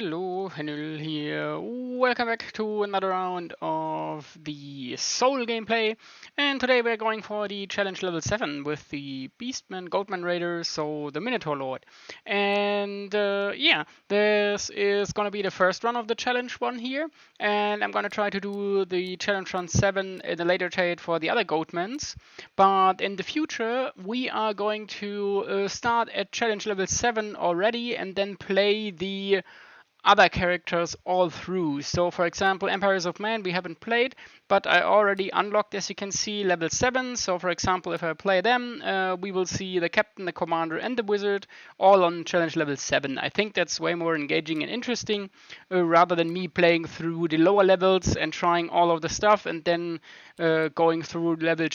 Hello, Henul here. Welcome back to another round of the Soul gameplay. And today we're going for the challenge level 7 with the Beastmen, Goatmen Raiders, so the Minotaur Lord. And yeah, this is gonna be the first run of the challenge one here. And I'm gonna try to do the challenge run 7 in a later date for the other Goatmens. But in the future, we are going to start at challenge level 7 already and then play the other characters all through. So for example, Empires of Man we haven't played, but I already unlocked, as you can see, level 7. So for example, if I play them, we will see the captain, the commander and the wizard all on challenge level 7. I think that's way more engaging and interesting rather than me playing through the lower levels and trying all of the stuff and then going through level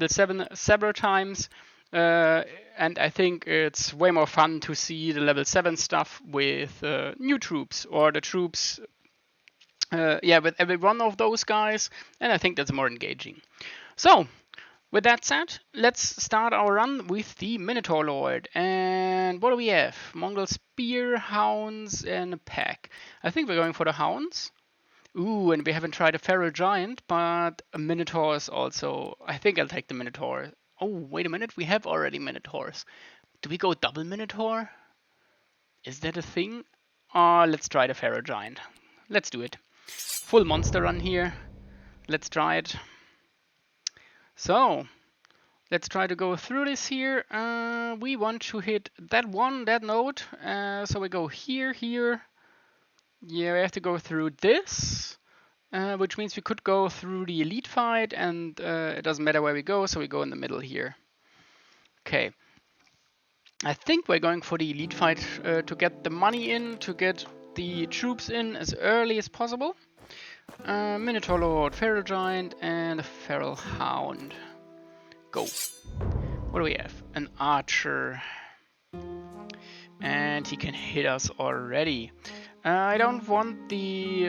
7 several times. And I think it's way more fun to see the level 7 stuff with new troops or the troops, with every one of those guys, and I think that's more engaging. So, with that said, let's start our run with the Minotaur Lord. And what do we have? Mongol Spear, Hounds, and a pack. I think we're going for the Hounds. Ooh, and we haven't tried a Feral Giant, but a Minotaur is also... I think I'll take the Minotaur. Oh, wait a minute, we have already Minotaurs. Do we go double Minotaur? Is that a thing? Let's try the Feral Giant. Let's do it. Full monster run here. Let's try it. So, let's try to go through this here. We want to hit that node. So we go here. Yeah, we have to go through this. Which means we could go through the elite fight, and it doesn't matter where we go, so we go in the middle here. Okay. I think we're going for the elite fight to get the money in, to get the troops in as early as possible. Minotaur Lord, Feral Giant, and a Feral Hound. Go. What do we have? An Archer. And he can hit us already. I don't want the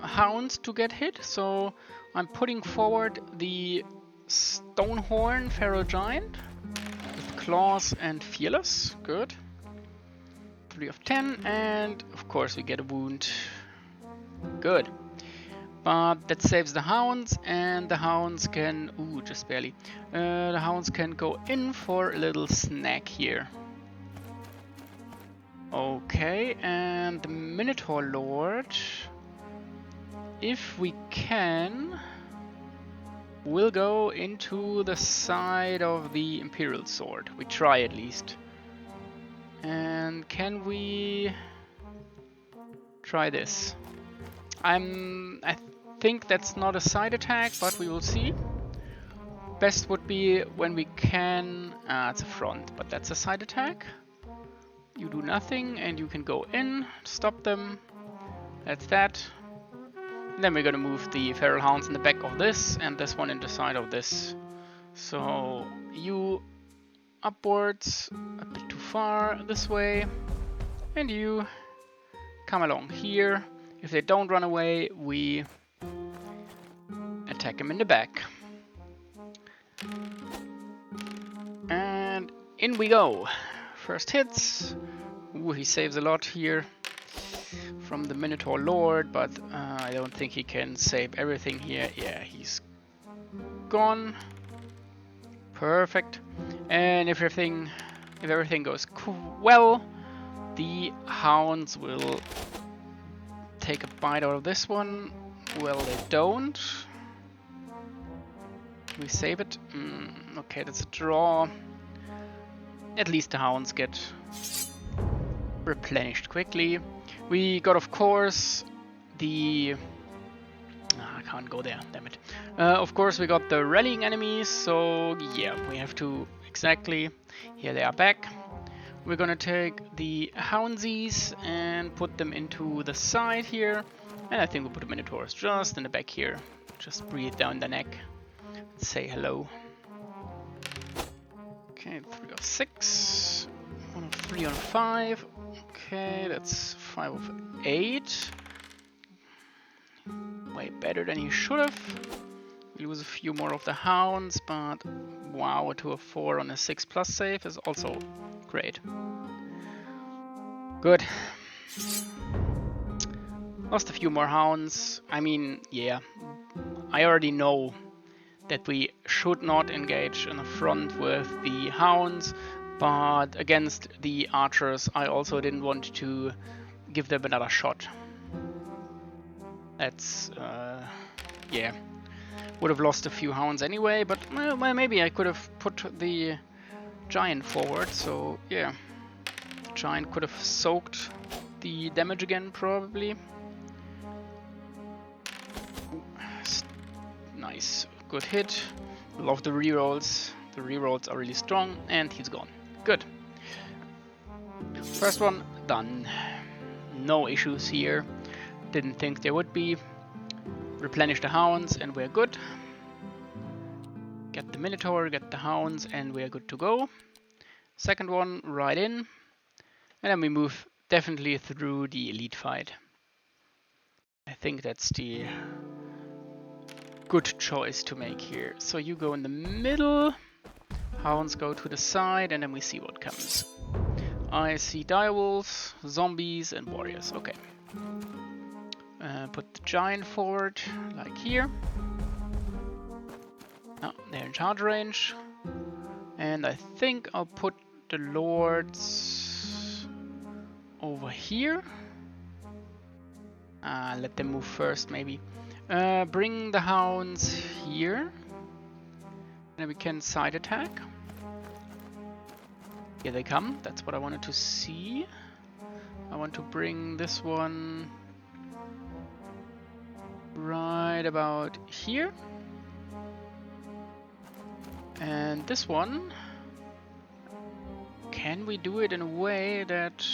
hounds to get hit, so I'm putting forward the Stonehorn Feral Giant with Claws and Fearless. Good. 3 of 10, and of course we get a wound. Good. But that saves the hounds, and the hounds can... Ooh, just barely. The hounds can go in for a little snack here. Okay, and the Minotaur Lord, if we can, will go into the side of the Imperial Sword. We try at least. And can we try this? I think that's not a side attack, but we will see. Best would be when we can... it's a front, but that's a side attack. You do nothing, and you can go in, stop them. That's that. And then we're gonna move the Feral Hounds in the back of this, and this one in the side of this. So you upwards, a bit too far this way, and you come along here. If they don't run away, we attack them in the back. And in we go. First hits. Ooh, he saves a lot here from the Minotaur Lord, but I don't think he can save everything here. Yeah, he's gone. Perfect. And if everything goes well, the hounds will take a bite out of this one. Well, they don't. We save it. Okay, that's a draw. At least the hounds get replenished quickly. We got, of course, the... I can't go there, damn it. Of course, we got the rallying enemies, so yeah, we have to... Exactly. Here they are back. We're gonna take the houndsies and put them into the side here. And I think we'll put the Minotaurs just in the back here. Just breathe down the neck. Say hello. Okay, 3 of 6, 1 of 3 on 5. Okay, that's 5 of 8. Way better than he should have. We lose a few more of the hounds, but wow, a 2 of 4 on a 6+ save is also great. Good. Lost a few more hounds. I mean, yeah, I already know that we should not engage in the front with the hounds, but against the archers I also didn't want to give them another shot. That's, yeah, would have lost a few hounds anyway, but well, maybe I could have put the giant forward, so yeah, the giant could have soaked the damage again probably. Nice, good hit. Love the rerolls. The rerolls are really strong, and he's gone. Good. First one done. No issues here. Didn't think there would be. Replenish the hounds, and we're good. Get the Minotaur, get the hounds, and we're good to go. Second one right in, and then we move definitely through the elite fight. I think that's the good choice to make here. So you go in the middle, hounds go to the side, and then we see what comes. I see direwolves, zombies, and warriors. Okay. Put the giant forward, like here. Oh, they're in charge range. And I think I'll put the lords over here. Let them move first, maybe. Bring the hounds here. And then we can side attack. Here they come. That's what I wanted to see. I want to bring this one right about here. And this one, can we do it in a way that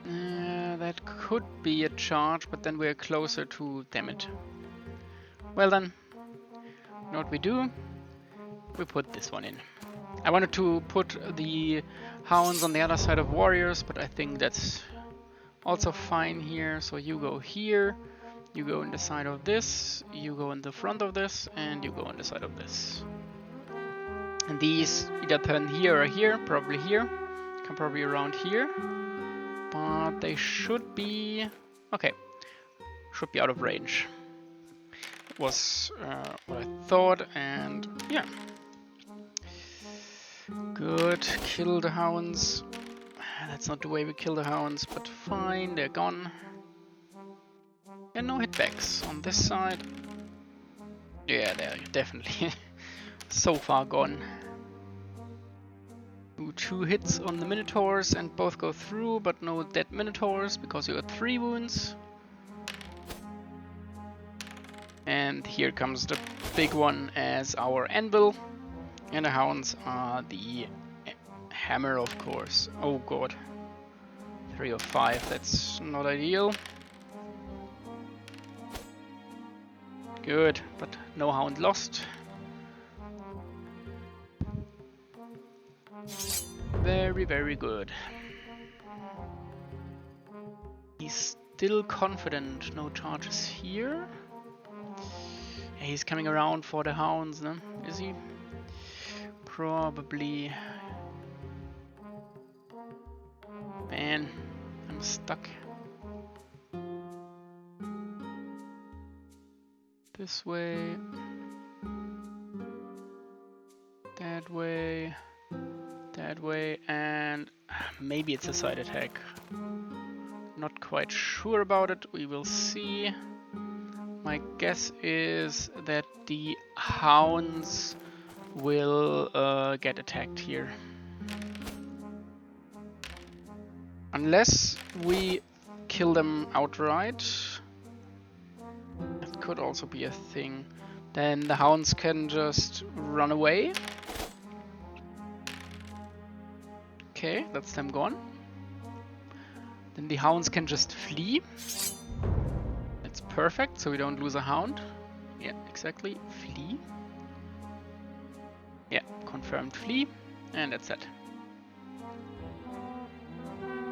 that could be a charge, but then we're closer to, damn it. Well then, you know what we do? We put this one in. I wanted to put the hounds on the other side of warriors, but I think that's also fine here. So you go here, you go in the side of this, you go in the front of this, and you go on the side of this. And these either turn here or here, probably here. Come probably around here. But they should be... okay. Should be out of range. Was what I thought, and yeah. Good, kill the hounds. That's not the way we kill the hounds, but fine, they're gone. And no hitbacks on this side. Yeah, they're definitely so far gone. Do 2 hits on the Minotaurs and both go through, but no dead Minotaurs because you got 3 wounds. And here comes the big one as our anvil. And the hounds are the hammer, of course. Oh god. 3 of 5, that's not ideal. Good, but no hound lost. Very, very good. He's still confident, no charges here. Yeah, he's coming around for the hounds, no? Is he? Probably. Man, I'm stuck. This way. That way. That way, and maybe it's a side attack. Not quite sure about it, we will see. My guess is that the hounds will get attacked here. Unless we kill them outright. That could also be a thing. Then the hounds can just run away. Okay, that's them gone. Then the hounds can just flee. That's perfect, so we don't lose a hound. Yeah, exactly. Flee. Yeah, confirmed flee. And that's it.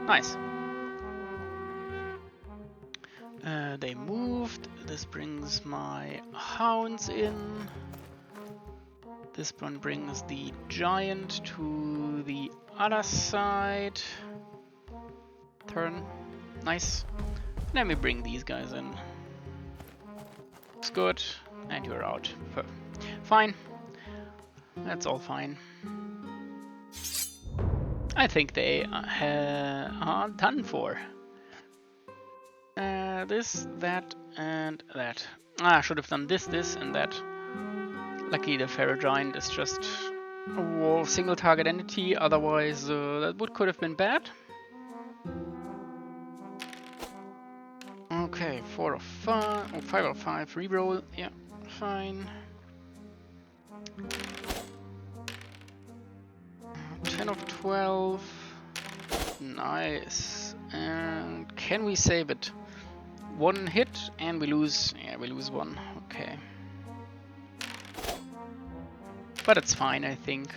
Nice. They moved. This brings my hounds in. This one brings the giant to the other side. Turn. Nice. Let me bring these guys in. Looks good. And you're out. Fine. That's all fine. I think they are done for. This, that, and that. I should have done this, and that. Lucky the Pharaoh Giant is just a single target entity, otherwise that could have been bad. Okay, 4 of 5, or 5 of 5, reroll, yeah, fine. 10 of 12, nice. And can we save it? 1 hit and we lose, yeah, we lose 1, okay. But it's fine, I think.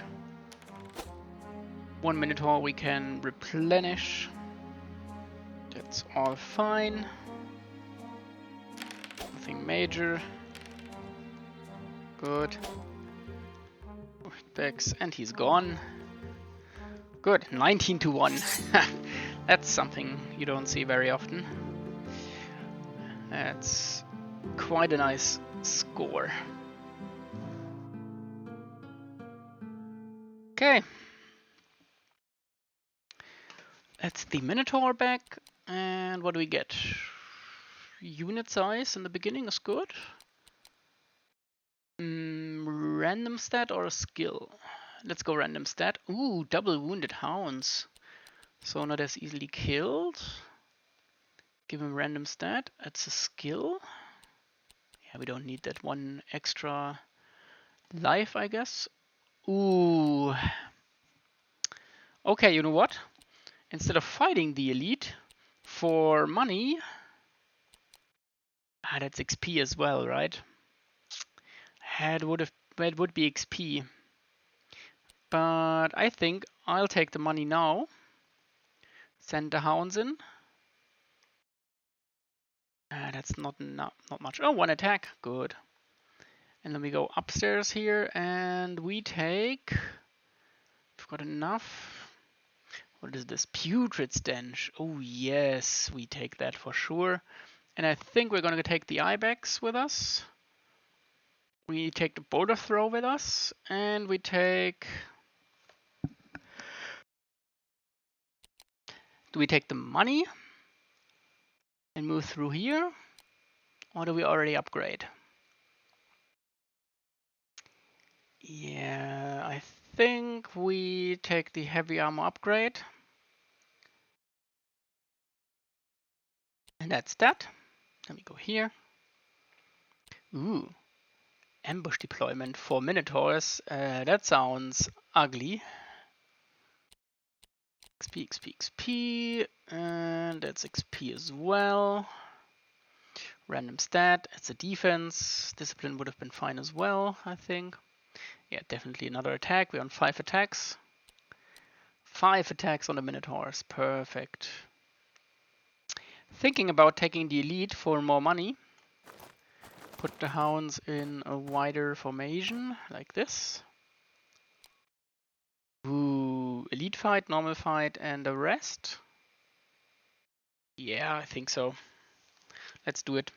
1 Minotaur we can replenish. That's all fine. Nothing major. Good. Backs, and he's gone. Good, 19 to 1. That's something you don't see very often. That's quite a nice score. Okay. That's the Minotaur back. And what do we get? Unit size in the beginning is good. Random stat or a skill? Let's go random stat. Ooh, double wounded hounds. So not as easily killed. Give him random stat. That's a skill. Yeah, we don't need that 1 extra life, I guess. Ooh. Okay, you know what? Instead of fighting the elite for money, that's XP as well, right? That would be XP. But I think I'll take the money now. Send the hounds in. That's not much. Oh, 1 attack, good. And then we go upstairs here, and we take. We've got enough. What is this? Putrid stench. Oh yes, we take that for sure. And I think we're gonna take the ibex with us. We take the boulder throw with us, and we take. Do we take the money and move through here, or do we already upgrade? Yeah, I think we take the heavy armor upgrade. And that's that. Let me go here. Ooh, ambush deployment for Minotaurs. That sounds ugly. XP, XP, XP, and that's XP as well. Random stat, it's a defense. Discipline would have been fine as well, I think. Yeah, definitely another attack. We're on 5 attacks. 5 attacks on the Minotaurs, perfect. Thinking about taking the elite for more money. Put the hounds in a wider formation, like this. Ooh, elite fight, normal fight, and the rest? Yeah, I think so. Let's do it.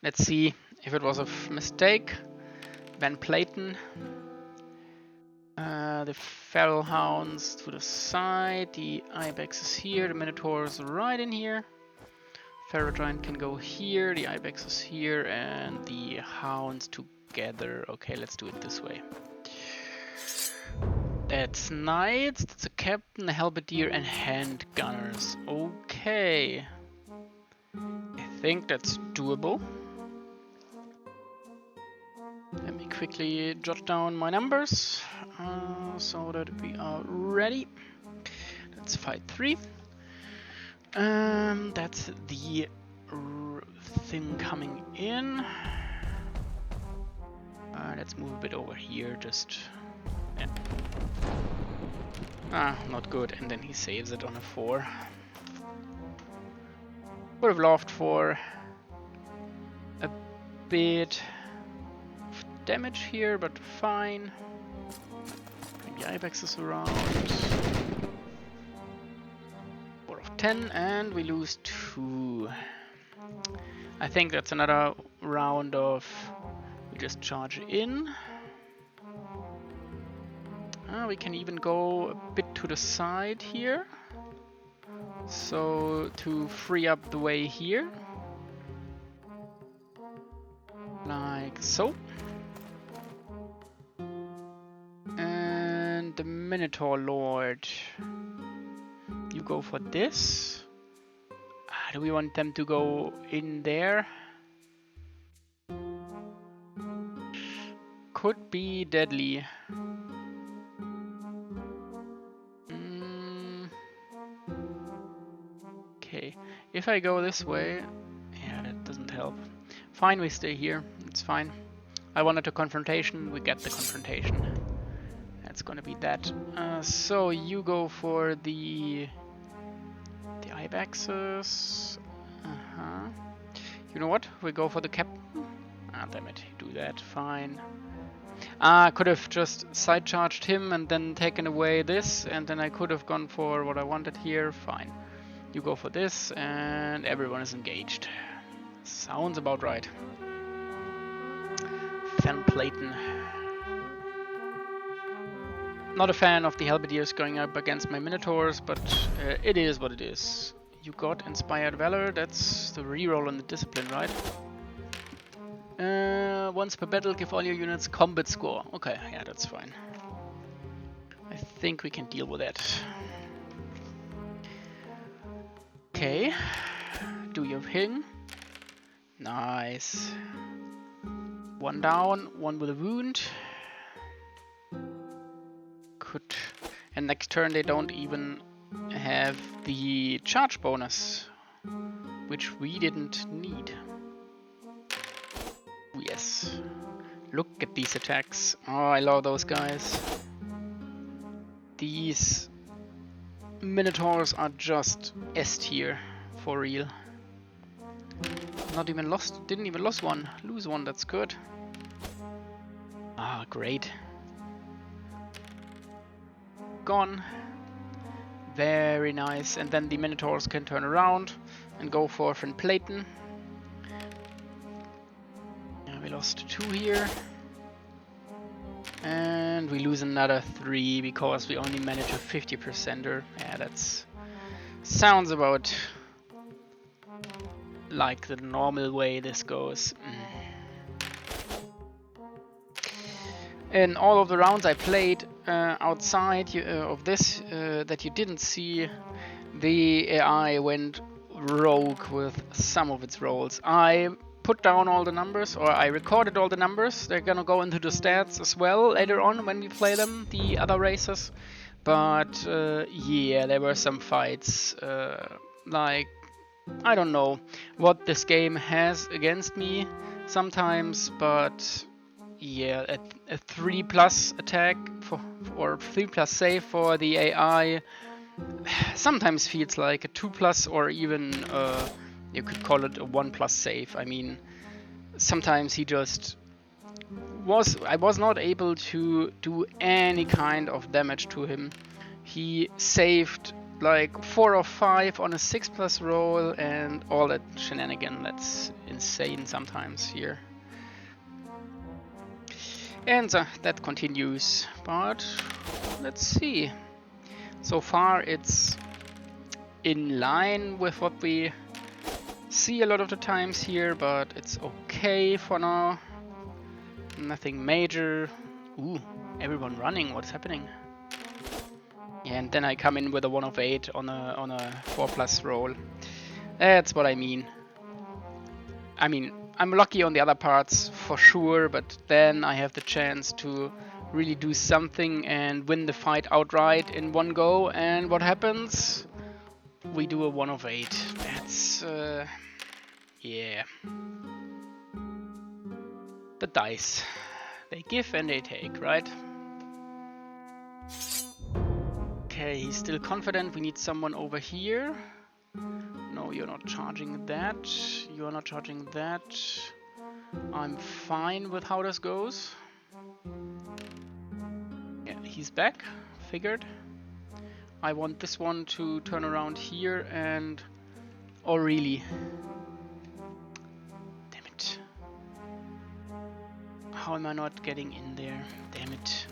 Let's see if it was a mistake. Van Platen. The feral hounds to the side. The ibex is here. The Minotaur is right in here. Pharaoh Giant can go here. The ibex is here, and the hounds together. Okay, let's do it this way. That's knights. That's a captain, a halberdier, and handgunners. Okay. I think that's doable. Let me quickly jot down my numbers so that we are ready. That's fight 3. That's the thing coming in. Let's move a bit over here, just. Yeah. Not good, and then he saves it on a 4. Would have loved for a bit of damage here, but fine. Bring the ibexes around. 4 of 10 and we lose 2. I think that's another round of we just charge in. We can even go a bit to the side here, so to free up the way here, like so. And the Minotaur Lord, you go for this. Do we want them to go in there? Could be deadly. Okay, if I go this way, yeah, that doesn't help. Fine, we stay here, it's fine. I wanted a confrontation, we get the confrontation. That's gonna be that. So you go for the Ibexes. You know what? We go for the captain. Ah, damn it, do that, fine. I could have just side charged him and then taken away this, and then I could have gone for what I wanted here, fine. You go for this, and everyone is engaged. Sounds about right. Van Platen. Not a fan of the Halberdiers going up against my Minotaurs, but it is what it is. You got Inspired Valor, that's the reroll on the Discipline, right? Once per battle, give all your units combat score. Okay, yeah, that's fine. I think we can deal with that. Okay, do your thing. Nice. 1 down, 1 with a wound. Good. And next turn they don't even have the charge bonus, which we didn't need. Yes. Look at these attacks. Oh, I love those guys. These Minotaurs are just S tier for real. Not even lost, didn't even lose one. That's good. Ah, great. Gone. Very nice. And then the Minotaurs can turn around and go for Van Platen. Yeah, we lost 2 here. And we lose another 3 because we only managed a 50%er. Yeah, that's sounds about like the normal way this goes. In all of the rounds I played outside of this that you didn't see, the AI went rogue with some of its rolls. I put down all the numbers, or I recorded all the numbers. They're gonna go into the stats as well later on when we play them, the other races. But yeah, there were some fights. Like, I don't know what this game has against me sometimes, but yeah, a 3+ attack or 3+ save for the AI sometimes feels like a 2+, or even you could call it a 1+ save. I mean, sometimes he just I was not able to do any kind of damage to him. He saved like 4 or 5 on a 6+ roll and all that shenanigan. That's insane sometimes here. And that continues, but let's see. So far it's in line with what we see a lot of the times here, but it's okay for now. Nothing major. Ooh, everyone running, what's happening? Yeah, and then I come in with a 1 of 8 on a 4+ roll. That's what I mean. I'm lucky on the other parts for sure, but then I have the chance to really do something and win the fight outright in one go. And what happens? We do a 1 of 8. That's yeah. The dice. They give and they take, right? Okay, he's still confident. We need someone over here. No, you're not charging that. You're not charging that. I'm fine with how this goes. Yeah, he's back. Figured. I want this one to turn around here and... Oh, really? Damn it. How am I not getting in there? Damn it.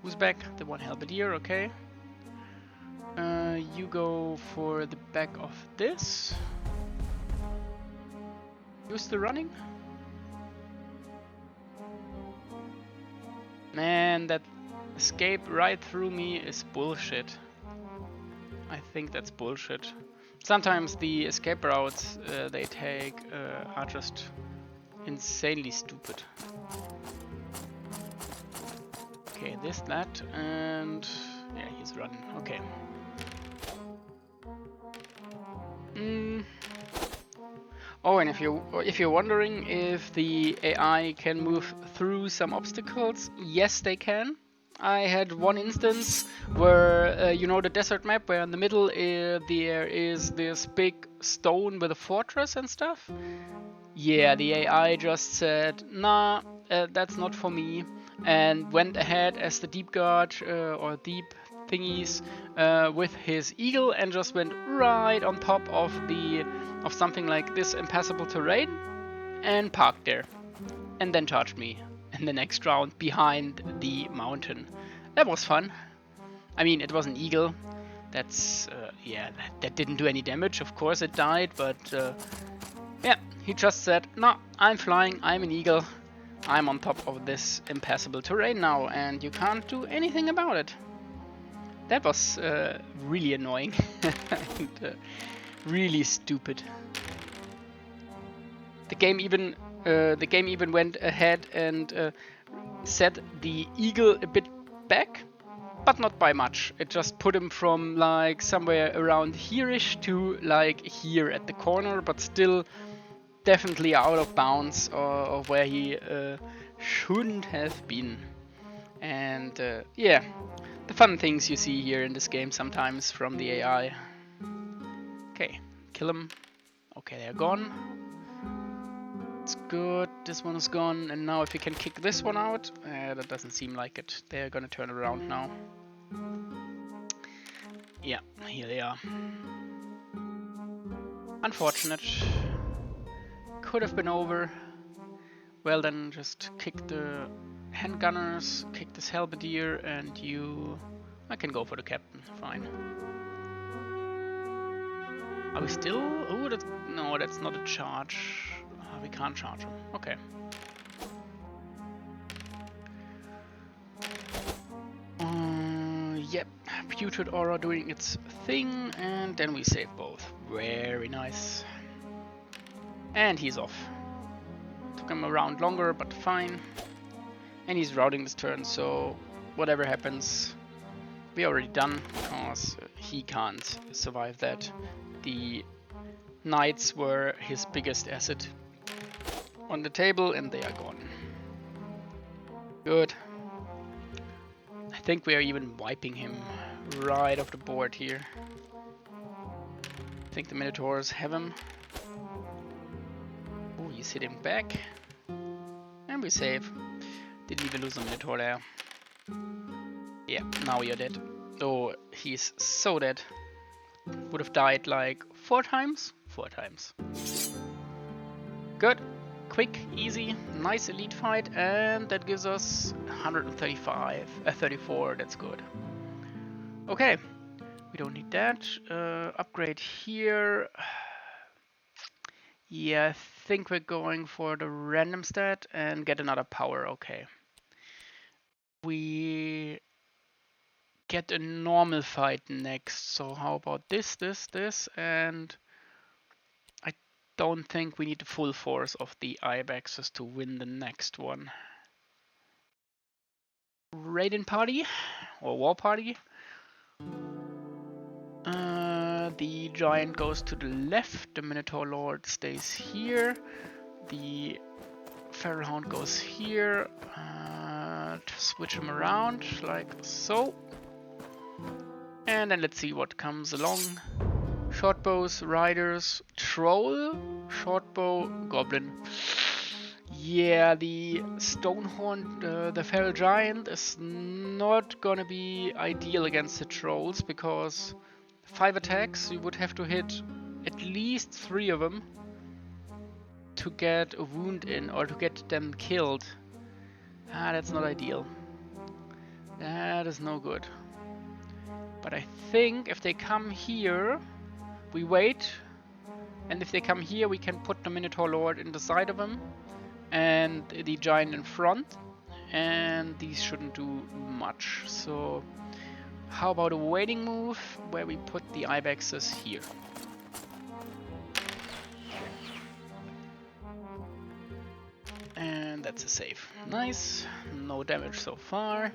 Who's back? The one halberdier, okay. You go for the back of this. Use the running. Man, that escape right through me is bullshit. I think that's bullshit. Sometimes the escape routes they take are just insanely stupid. Okay, this, that, and yeah, he's running. Okay. Oh, and if you're wondering if the AI can move through some obstacles, yes, they can. I had one instance where you know the desert map where in the middle there is this big stone with a fortress and stuff. Yeah, the AI just said, nah, that's not for me, and went ahead as the deep guard or deep thingies with his eagle and just went right on top of something like this impassable terrain and parked there, and then charged me in the next round behind the mountain. That was fun. I mean, it was an eagle. That's yeah, that didn't do any damage. Of course it died, but yeah, he just said, no, I'm flying, I'm an eagle, I'm on top of this impassable terrain now, and you can't do anything about it. That was really annoying and really stupid. The game even went ahead and set the eagle a bit back, but not by much. It just put him from like somewhere around here-ish to like here at the corner, but still definitely out of bounds of where he shouldn't have been. And yeah, the fun things you see here in this game sometimes from the AI. Okay, kill him. Okay, they're gone. It's good, this one is gone, and now if we can kick this one out, that doesn't seem like it. They're gonna turn around now. Yeah, here they are. Unfortunate. Could have been over. Well then, just kick the handgunners, kick this halberdier, and you... I can go for the captain, fine. Are we still... Oh, that's... No, that's not a charge. We can't charge him. Okay. Yep, putrid aura doing its thing, and then we save both. Very nice. And he's off. Took him around longer, but fine. And he's routing this turn, so whatever happens, we're already done, because he can't survive that. The knights were his biggest asset on the table, and they are gone. Good. I think we are even wiping him right off the board here. I think the Minotaurs have him. Oh, he's hitting back. And we save. Didn't even lose a Minotaur there. Yeah, now you're dead. Oh, he's so dead. Would have died like 4 times? 4 times. Good. Quick, easy, nice elite fight, and that gives us 34, that's good. Okay, we don't need that. Upgrade here. Yeah, I think we're going for the random stat and get another power, okay. We get a normal fight next, so how about this, and don't think we need the full force of the Ibexes to win the next one. Raiding party or war party. The giant goes to the left, the Minotaur Lord stays here, the Feral Hound goes here. Switch them around like so. And then let's see what comes along. Shortbows, riders, troll, shortbow, goblin. Yeah, the Stonehorn, the Feral Giant, is not gonna be ideal against the trolls because 5 attacks, you would have to hit at least 3 of them to get a wound in or to get them killed. Ah, that's not ideal. That is no good. But I think if they come here, we wait. And if they come here, we can put the Minotaur Lord in the side of them and the Giant in front. And these shouldn't do much. So how about a waiting move where we put the Ibexes here? And that's a save. Nice. No damage so far.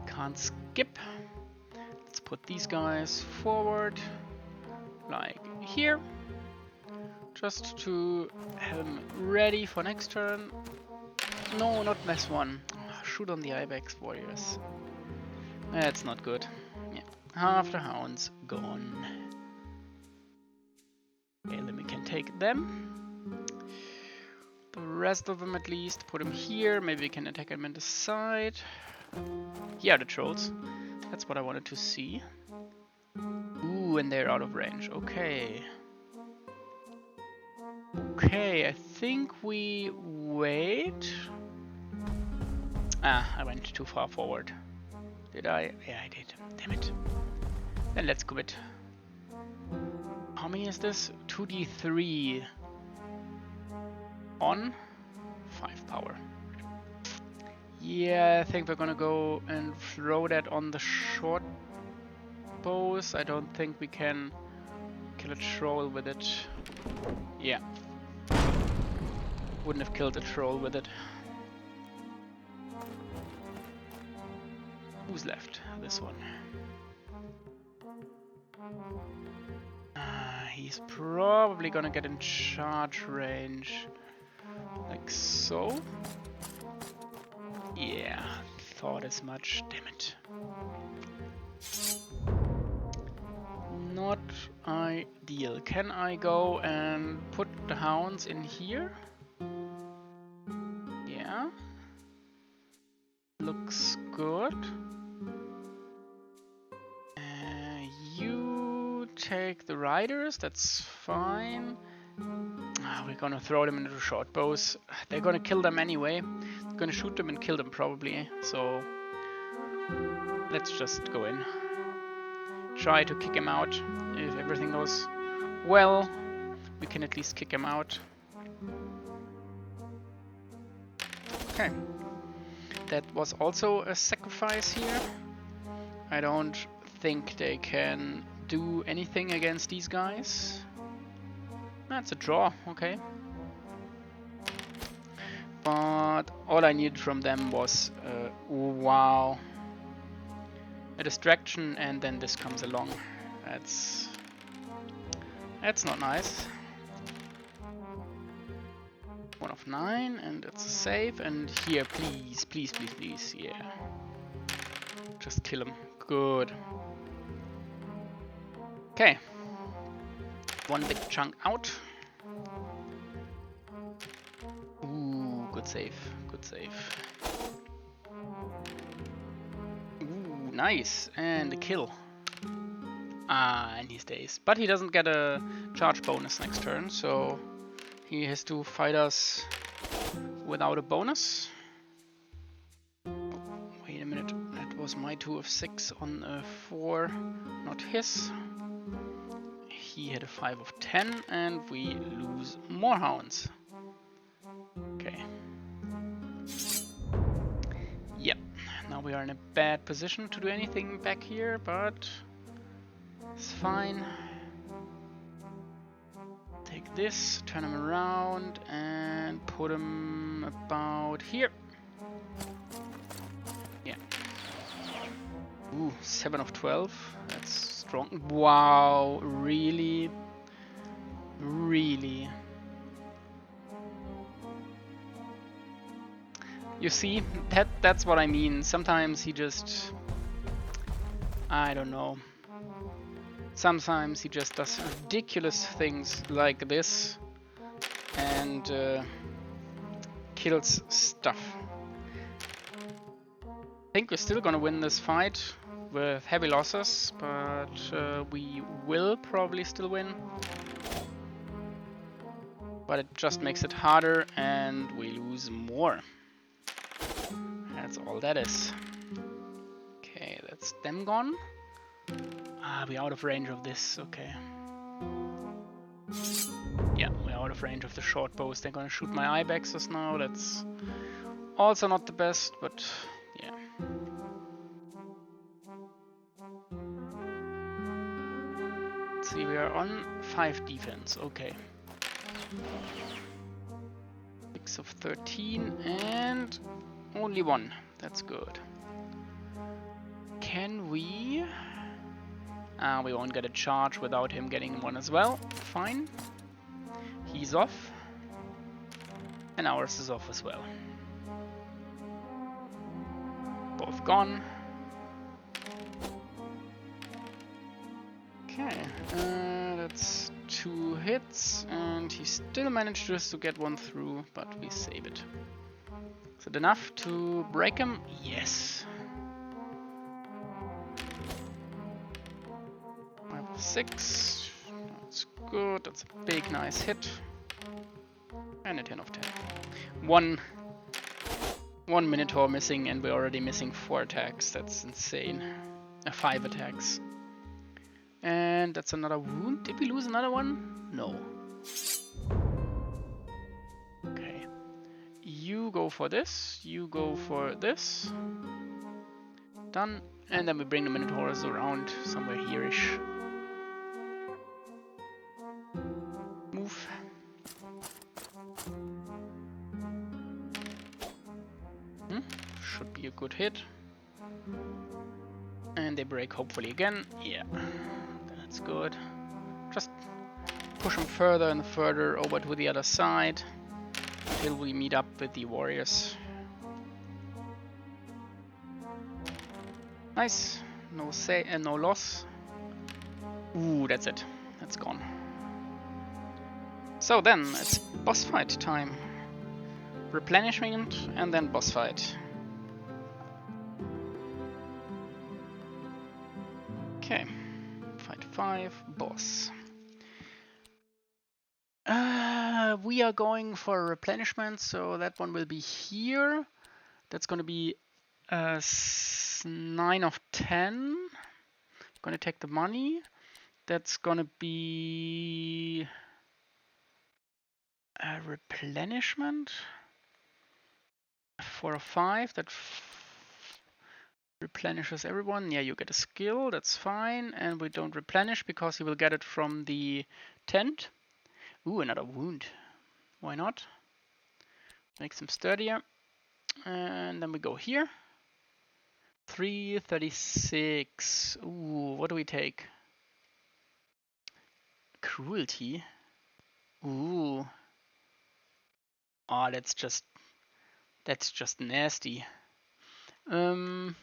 Can't skip. Let's put these guys forward, like here. Just to have them ready for next turn. No, not this one. Shoot on the Ibex warriors. That's not good. Yeah. Half the hounds gone. Okay, then we can take them. The rest of them at least. Put them here. Maybe we can attack them in the side. Here are the trolls. That's what I wanted to see. Ooh, and they're out of range. Okay. Okay, I think we wait. Ah, I went too far forward. Did I? Yeah, I did. Damn it. Then let's quit. How many is this? 2d3. On 5 power. Yeah, I think we're gonna go and throw that on the short bows. I don't think we can kill a troll with it. Yeah. Wouldn't have killed a troll with it. Who's left? This one. He's probably gonna get in charge range. Like so. Yeah, thought as much. Damn it. Not ideal. Can I go and put the hounds in here? Yeah. Looks good. You take the riders, that's fine. We're gonna throw them into the short bows. They're gonna kill them anyway. They're gonna shoot them and kill them probably. So let's just go in. Try to kick him out. If everything goes well, we can at least kick him out. Okay. That was also a sacrifice here. I don't think they can do anything against these guys. That's a draw, okay. But all I needed from them was, wow, a distraction, and then this comes along. That's not nice. 1 of 9, and it's a save. And here, please, please, please, please, yeah. Just kill him. Good. Okay. One big chunk out. Ooh, good save, good save. Ooh, nice, and a kill. Ah, and he stays. But he doesn't get a charge bonus next turn, so he has to fight us without a bonus. Wait a minute, that was my 2 of 6 on a 4, not his. He had a 5 of 10, and we lose more hounds. Okay. Yep. Now we are in a bad position to do anything back here, but it's fine. Take this, turn him around, and put him about here. Yeah. Ooh, 7 of 12. That's strong. Wow, really? Really? You see, that's what I mean. Sometimes he just... I don't know. Sometimes he just does ridiculous things like this. And kills stuff. I think we're still gonna win this fight with heavy losses, but we will probably still win. But it just makes it harder and we lose more. That's all that is. Okay, that's them gone. Ah, we're out of range of this, okay. Yeah, we're out of range of the short bows. They're gonna shoot my ibexes now. That's also not the best, but yeah. Let's see, we are on 5 defense, okay. 6 of 13 and only 1. That's good. Can we... we won't get a charge without him getting 1 as well. Fine. He's off. And ours is off as well. Both gone. Okay, that's 2 hits, and he still managed just to get 1 through, but we save it. Is it enough to break him? Yes. 5 of 6. That's good. That's a big, nice hit. And a 10 of 10. One Minotaur missing, and we're already missing 4 attacks. That's insane. 5 attacks. And that's another wound. Did we lose another one? No. Okay. You go for this. You go for this. Done. And then we bring the Minotaurs around somewhere here-ish. Move. Should be a good hit. And they break hopefully again. Yeah. That's good. Just push them further and further over to the other side until we meet up with the warriors. Nice. No loss. Ooh, that's it. That's gone. So then it's boss fight time. Replenishment and then boss fight. Okay. Fight 5, boss. We are going for replenishment, so that one will be here. That's going to be 9 of 10. Going to take the money. That's going to be a replenishment. 4 of 5. That replenishes everyone. Yeah, you get a skill, that's fine. And we don't replenish because you will get it from the tent. Ooh, another wound. Why not? Makes him sturdier. And then we go here. 336. Ooh, what do we take? Cruelty. Ooh. Oh, that's just nasty. Do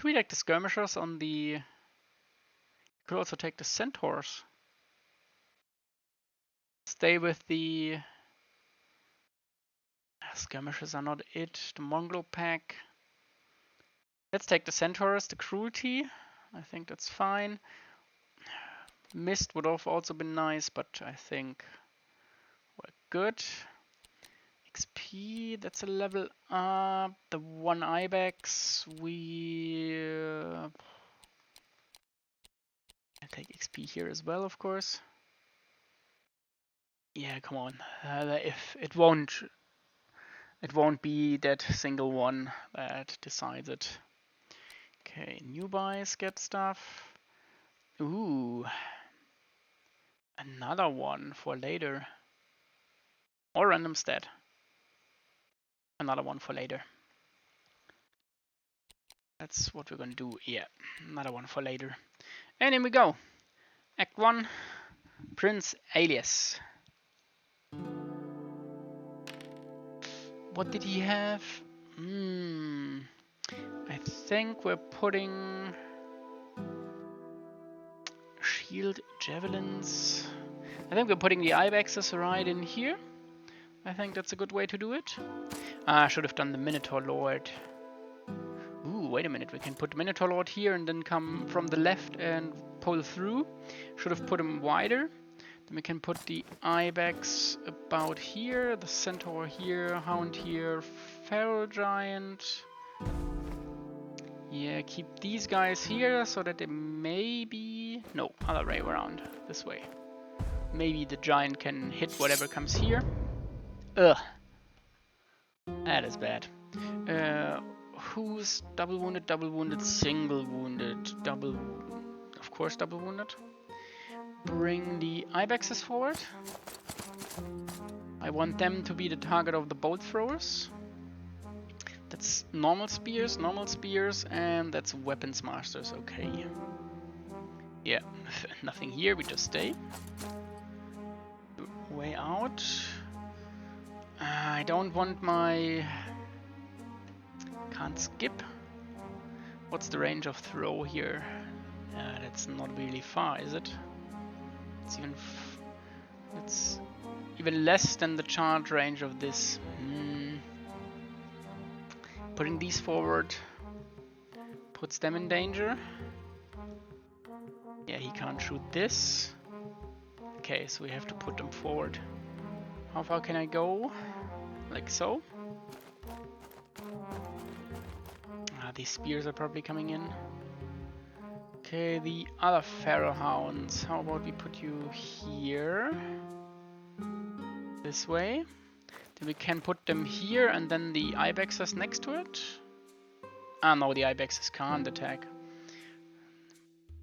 we take the skirmishers on the... You could also take the centaurs. Stay with the... Skirmishers are not it. The Mongol pack. Let's take the centaurs, the cruelty. I think that's fine. Mist would have also been nice, but I think we're good. XP, that's a level up. The 1 ibex, I'll take XP here as well, of course. Yeah, come on. If it won't be that single one that decides it. Okay, new buys get stuff. Ooh, another one for later. Or random stat. Another one for later. That's what we're gonna do. Yeah, another one for later. And in we go. Act 1, Prince Alias. What did he have? I think we're putting shield, javelins. I think we're putting the ibexes right in here. I think that's a good way to do it. I should have done the Minotaur Lord. Ooh, wait a minute. We can put Minotaur Lord here and then come from the left and pull through. Should have put him wider. Then we can put the Ibex about here, the Centaur here, Hound here, Feral Giant. Yeah, keep these guys here so that they maybe... No, other way around. This way. Maybe the Giant can hit whatever comes here. Ugh. That is bad. Who's double wounded, single wounded, double... Of course double wounded. Bring the Ibexes forward. I want them to be the target of the bolt throwers. That's normal spears, and that's weapons masters, okay. Yeah, nothing here, we just stay. Way out. I don't want my... Can't skip. What's the range of throw here? That's not really far, is it? It's even less than the charge range of this. Putting these forward puts them in danger. Yeah, he can't shoot this. Okay, so we have to put them forward. How far can I go? Like so. These spears are probably coming in. Okay, the other Feral Hounds. How about we put you here? This way. Then we can put them here and then the Ibexes next to it. Ah no, the Ibexes can't attack.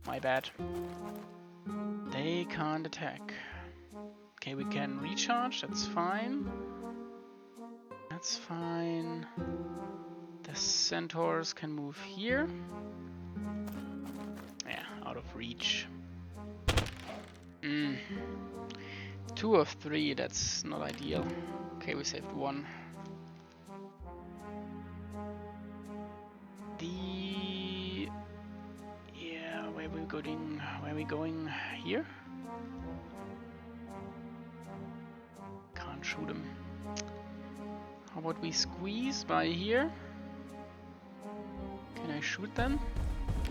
My bad. They can't attack. Okay, we can recharge, that's fine. That's fine. The Centaurs can move here. Yeah, out of reach. 2 of 3, that's not ideal. Okay, we saved 1. Yeah, where are we going here? Can't shoot him. How about we squeeze by here? Can I shoot them?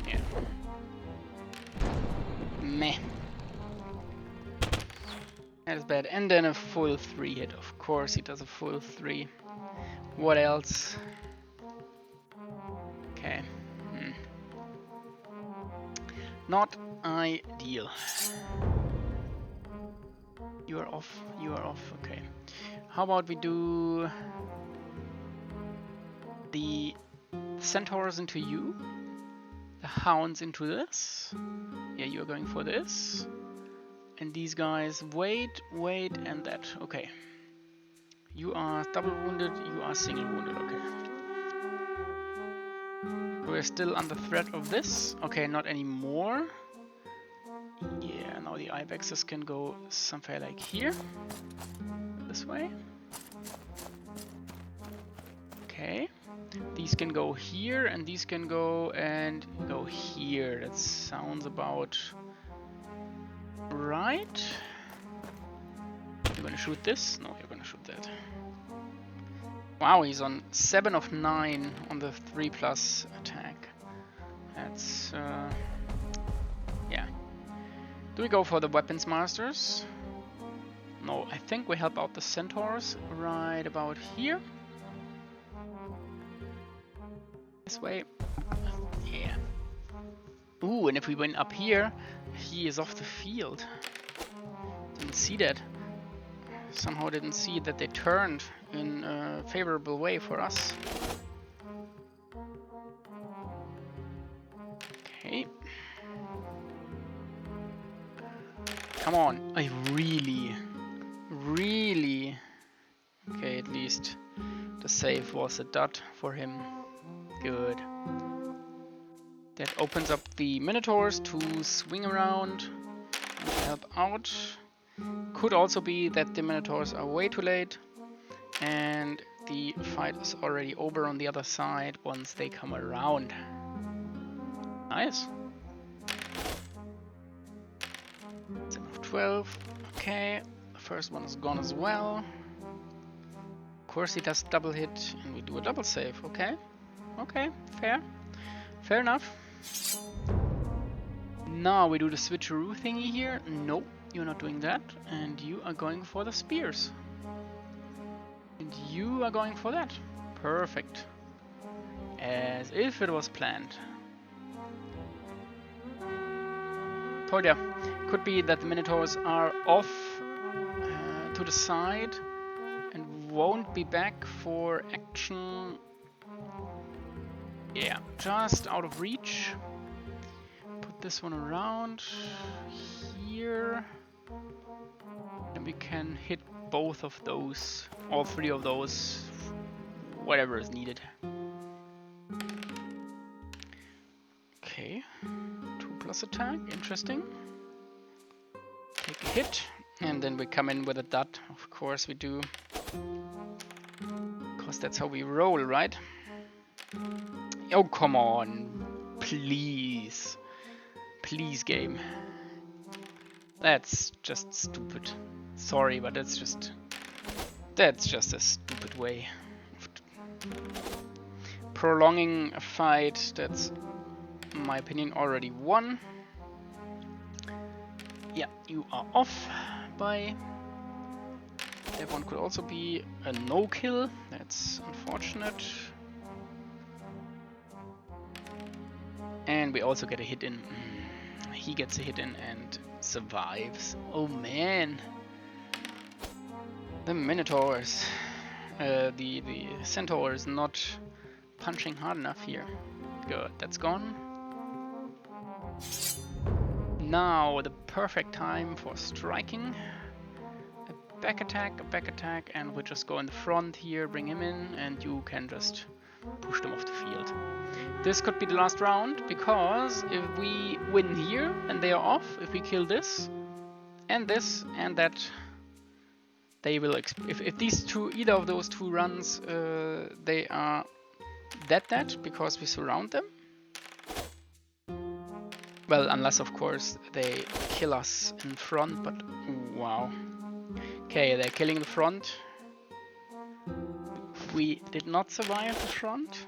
Yeah. Meh. That is bad. And then a full 3 hit. Of course he does a full 3. What else? Okay. Not ideal. You are off. You are off. Okay. How about we do the Centaurs into you, the Hounds into this. Yeah, you're going for this. And these guys, wait, and that. Okay. You are double wounded, you are single wounded, okay. We're still under threat of this. Okay, not anymore. Yeah, now the Ibexes can go somewhere like here. This way. Okay. These can go here, and these can go and go here. That sounds about right. You're gonna shoot this? No, you're gonna shoot that. Wow, he's on 7 of 9 on the 3+ attack. That's yeah. Do we go for the weapons masters? No, I think we help out the Centaurs right about here. This way. Yeah. Ooh, and if we went up here, he is off the field. Didn't see that. Somehow didn't see that they turned in a favorable way for us. Okay. Come on. I really... Okay, at least the save was a dot for him. Good. That opens up the Minotaurs to swing around and help out. Could also be that the Minotaurs are way too late and the fight is already over on the other side once they come around. Nice. 7 of 12. Okay, the first one is gone as well. Of course he does double hit and we do a double save. Okay. Okay, fair. Fair enough. Now we do the switcheroo thingy here. No, you're not doing that. And you are going for the spears. And you are going for that. Perfect. As if it was planned. Told ya. Could be that the Minotaurs are off to the side and won't be back for action. Yeah, just out of reach. Put this one around here. And we can hit both of those, all three of those, whatever is needed. Okay, 2+ attack, interesting. Take a hit, and then we come in with a dot. Of course we do. Because that's how we roll, right? Oh, come on. Please. Please, game. That's just stupid. Sorry, but that's just a stupid way of prolonging a fight that's, in my opinion, already won. Yeah, you are off by... That one could also be a no-kill. That's unfortunate. And we also get a hit in. He gets a hit in and survives. Oh man. The Minotaurs. The Centaur is not punching hard enough here. Good, that's gone. Now the perfect time for striking. A back attack, and we just go in the front here, bring him in, and you can just push them off the field. This could be the last round, because if we win here and they are off, if we kill this and that, they will if these two, either of those two runs, they are dead because we surround them. Well, unless of course they kill us in front, but wow. Okay, they're killing the front. We did not survive the front.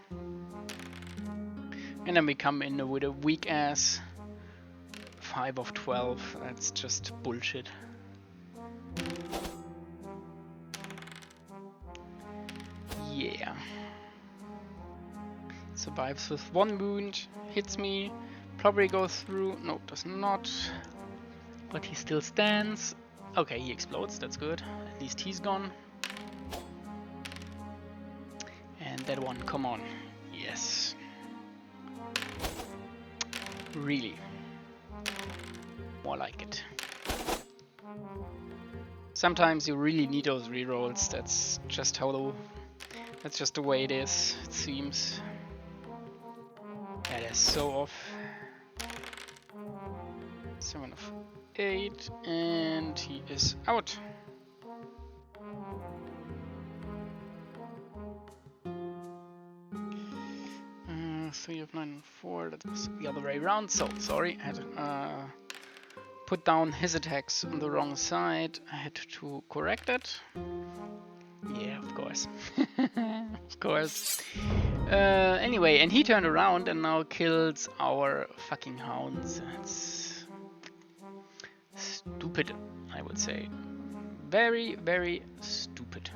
And then we come in with a weak ass 5 of 12. That's just bullshit. Yeah. Survives with 1 wound, hits me, probably goes through. No, does not. But he still stands. Okay, he explodes, that's good. At least he's gone. And that one, come on. Yes. Really. More like it. Sometimes you really need those rerolls. That's just the way it is, it seems. That is so off. 7 of 8, and he is out. Three of 9 and 4. That was the other way around. So sorry, I had to put down his attacks on the wrong side. I had to correct it. Yeah, of course. Of course. Anyway, and he turned around and now kills our fucking hounds. That's stupid, I would say. Very, very stupid.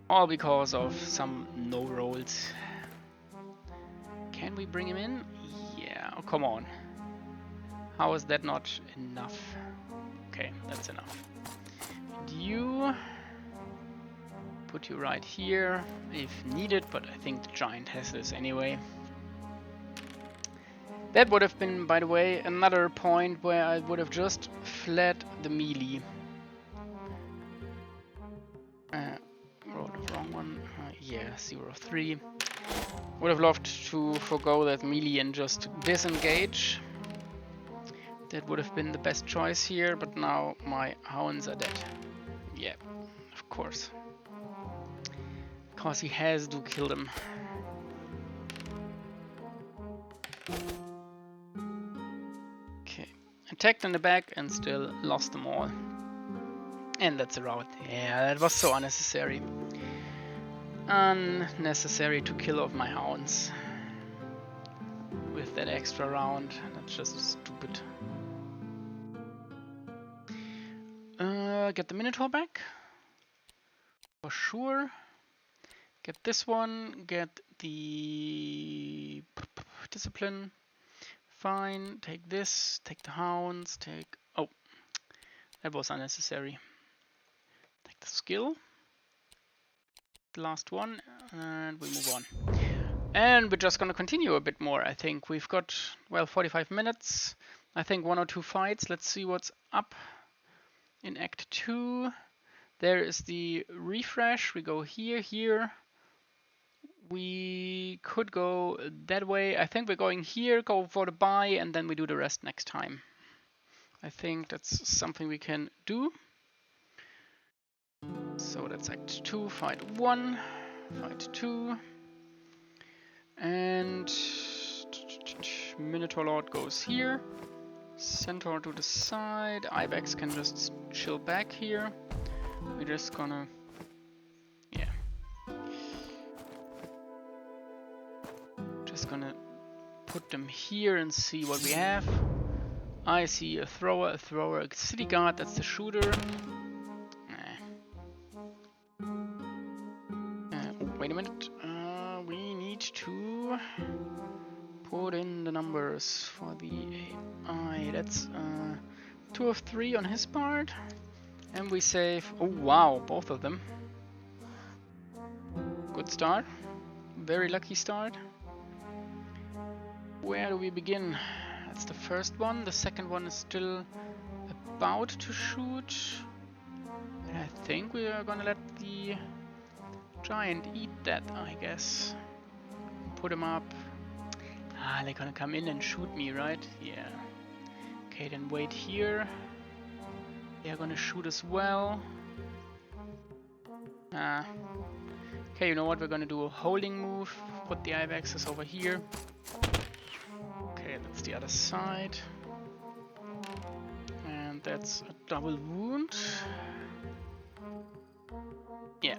All because of some no rolls. Can we bring him in? Yeah, oh, come on. How is that not enough? Okay, that's enough. And you put you right here if needed, but I think the giant has this anyway. That would have been, by the way, another point where I would have just fled the melee. Rolled the wrong one. Yeah, 0-3. Would have loved to forgo that melee and just disengage. That would have been the best choice here, but now my hounds are dead. Yeah, of course. Because he has to kill them. Okay, attacked in the back and still lost them all. And that's a route. Yeah, that was so unnecessary. Unnecessary to kill off my hounds. With that extra round. That's just stupid. Get the Minotaur back. For sure. Get this one. Get the discipline. Fine. Take this. Take the hounds. Take... Oh. That was unnecessary. Take the skill. The last one. And we move on. And we're just gonna continue a bit more, I think. We've got, well, 45 minutes. I think 1 or 2 fights. Let's see what's up in Act 2. There is the refresh. We go here, here. We could go that way. I think we're going here, go for the buy, and then we do the rest next time. I think that's something we can do. So that's Act 2, Fight 1, Fight 2. And Minotaur Lord goes here. Centaur to the side. Ibex can just chill back here. We're just gonna... yeah. Just gonna put them here and see what we have. I see a thrower, a city guard, that's the shooter. Oh, wait a minute. We need to put in the numbers for the AI. That's 2 of 3 on his part. And we save... oh wow, both of them. Good start. Very lucky start. Where do we begin? That's the first one. The second one is still about to shoot. And I think we are gonna let the giant eat that, I guess. Put him up. Ah, they're gonna come in and shoot me, right? Yeah. Okay, then wait here. They're gonna shoot as well. Okay, you know what? We're gonna do a holding move. Put the Ibexes over here. Okay, that's the other side. And that's a double wound. Yeah.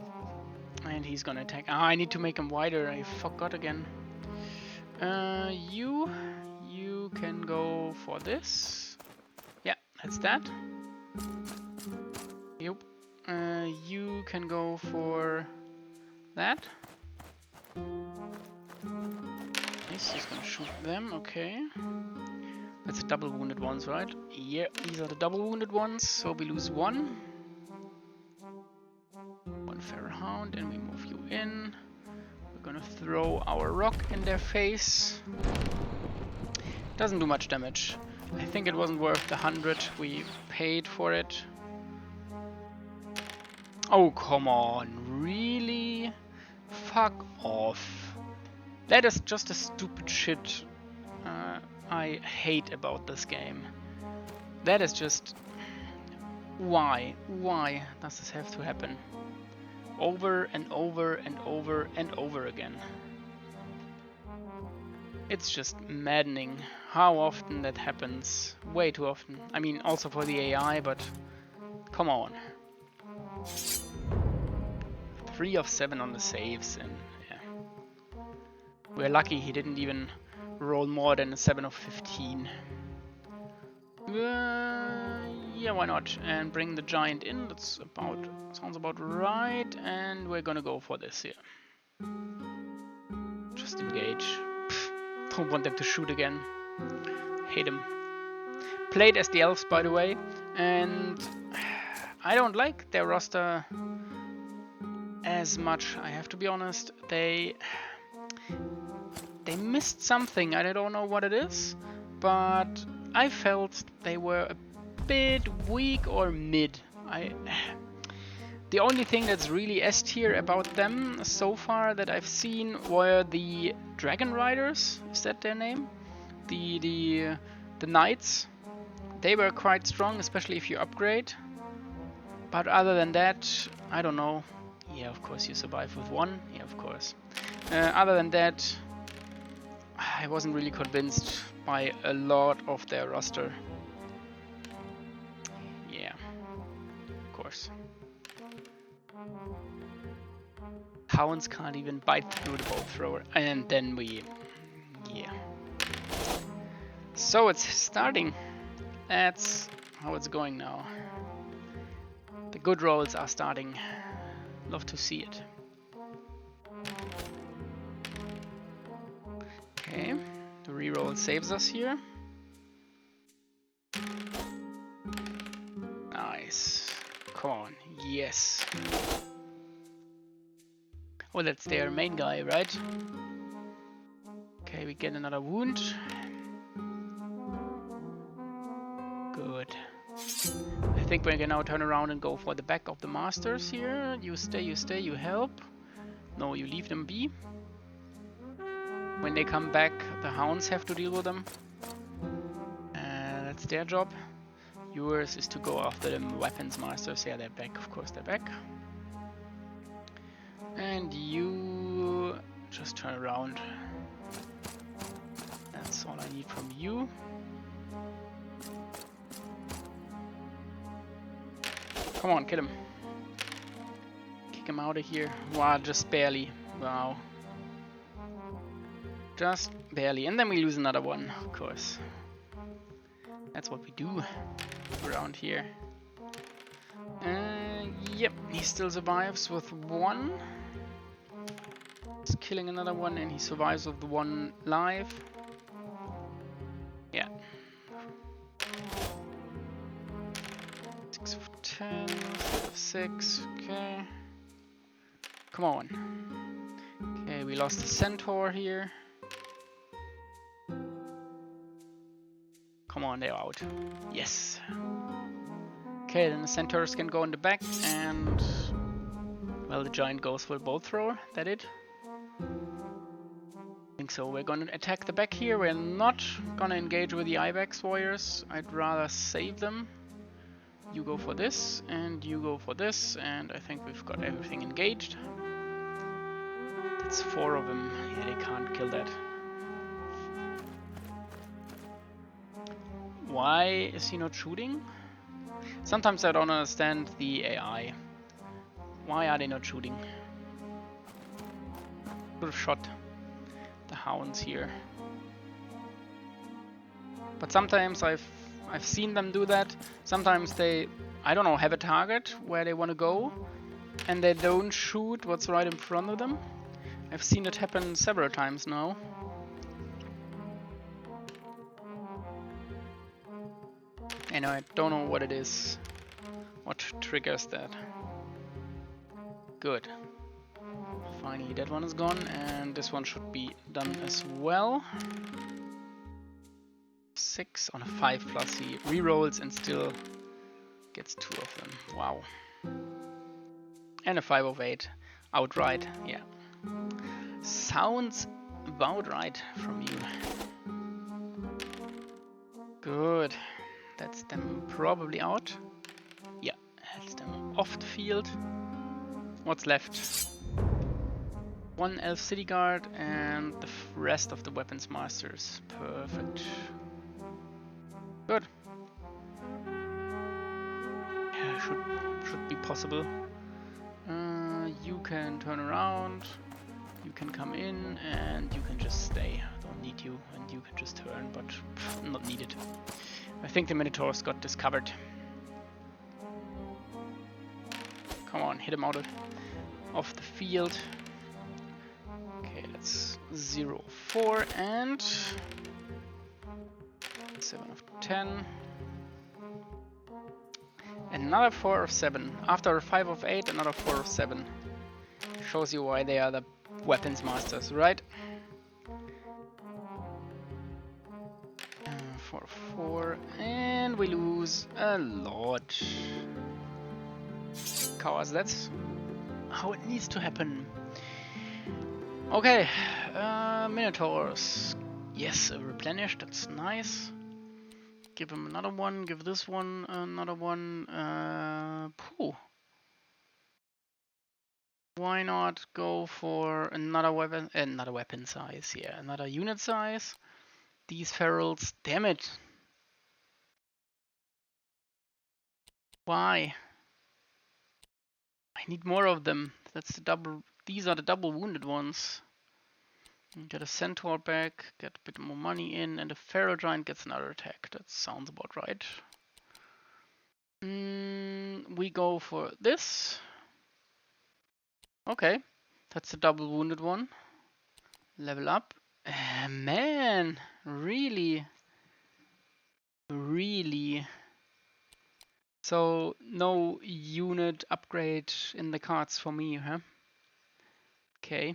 And he's gonna attack. Ah, I need to make him wider. I forgot again. You can go for this. Yeah, that's that. Yep. You can go for that. Yes, he's gonna shoot them. Okay. That's the double wounded ones, right? Yeah, these are the double wounded ones. So we lose 1. 1 Feral Hound, and we move you in. We're gonna throw our rock in their face. Doesn't do much damage. I think it wasn't worth the 100 we paid for it. Oh, come on. Really? Fuck off. That is just a stupid shit I hate about this game. That is just... why? Why does this have to happen? Over and over and over and over again. It's just maddening how often that happens. Way too often. I mean, also for the AI, but come on. 3 of 7 on the saves, and yeah. We're lucky he didn't even roll more than a 7 of 15. Yeah, why not? And bring the giant in. That's about... sounds about right. And we're gonna go for this here. Just engage. Pfft, don't want them to shoot again. Hate him. Played as the elves, by the way, and I don't like their roster as much, I have to be honest. They missed something. I don't know what it is, but I felt they were a bit weak or mid. The only thing that's really S tier about them so far that I've seen were the Dragon Raiders. Is that their name? The Knights. They were quite strong, especially if you upgrade. But other than that, I don't know. Yeah, of course you survive with 1. Yeah, of course. Other than that, I wasn't really convinced by a lot of their roster. Yeah, of course. Hounds can't even bite through the bow thrower. And then we... yeah. So it's starting. That's how it's going now. The good rolls are starting. Love to see it. Okay, the reroll saves us here. Nice. Come on, yes. Oh, that's their main guy, right? Okay, we get another wound. Good. I think we can now turn around and go for the back of the masters here. You stay, you help. No, you leave them be. When they come back, the hounds have to deal with them. That's their job. Yours is to go after the weapons masters. Yeah, they're back, of course they're back. And you just turn around. That's all I need from you. Come on, kill him. Kick him out of here. Wow, just barely. Wow. Just barely. And then we lose another one, of course. That's what we do around here. Yep, he still survives with one. He's killing another one and he survives with one life. Yeah. 6 of 10, 6, okay. Come on. Okay, we lost the centaur here. Come on, they're out. Yes. Okay, then the centaurs can go in the back and... well, the giant goes for the bow thrower. That it? I think so. We're gonna attack the back here. We're not gonna engage with the Ibex warriors. I'd rather save them. You go for this, and you go for this, and I think we've got everything engaged. That's 4 of them. Yeah, they can't kill that. Why is he not shooting? Sometimes I don't understand the AI. Why are they not shooting? Could have shot the hounds here. But sometimes I've seen them do that. Sometimes they, I don't know, have a target where they want to go and they don't shoot what's right in front of them. I've seen it happen several times now. And I don't know what it is. What triggers that? Good. Finally, that one is gone, and this one should be done as well. 6 on a 5 plus he rerolls and still gets 2 of them. Wow. And a 5 of 8 outright. Yeah. Sounds about right from you. Good. That's them probably out. Yeah, that's them off the field. What's left? 1 elf city guard and the rest of the weapons masters. Perfect. Good. Yeah, should be possible. You can turn around. You can come in and you can just stay. Don't need you, and you can just turn, but not needed. I think the Minotaurs got discovered. Come on, hit him out of the field. Okay, that's 0, 4 and 7 of 10. Another 4 of 7. After a 5 of 8, another 4 of 7. Shows you why they are the weapons masters, right? 4, 4, and we lose a lot. Cause that's how it needs to happen. Okay, Minotaurs. Yes, replenished, that's nice. Give him another one, give this one another one. Why not go for another weapon size? Yeah, another unit size. These ferals, damn it. Why? need more of them. That's the double. These are the double wounded ones. Get a centaur back, get a bit more money in, and a feral giant gets another attack. That sounds about right. We go for this. Okay, that's the double wounded one. Level up. Man, really? Really? So, no unit upgrade in the cards for me, huh? Okay.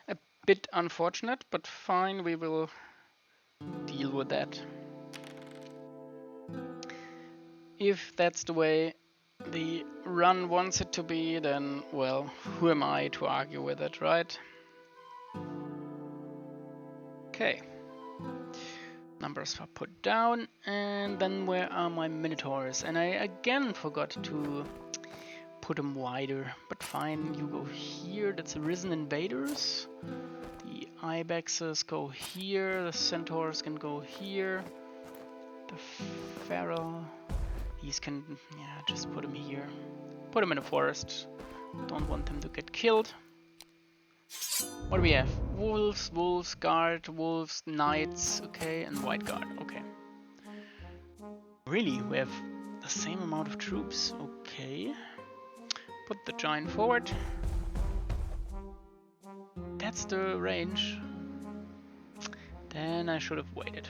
A bit unfortunate, but fine, we will deal with that. If that's the way the run wants it to be, then, well, who am I to argue with it, right? Okay. Numbers are put down, and then where are my Minotaurs? And I again forgot to put them wider, but fine, you go here. That's the Risen Invaders. The Ibexes go here, the Centaurs can go here. The Feral, these can, yeah, just put them here. Put them in a forest. Don't want them to get killed. What do we have? Wolves, wolves, guard, wolves, knights, okay, and white guard, okay. Really, we have the same amount of troops, okay. Put the giant forward. That's the range. Then I should have waited.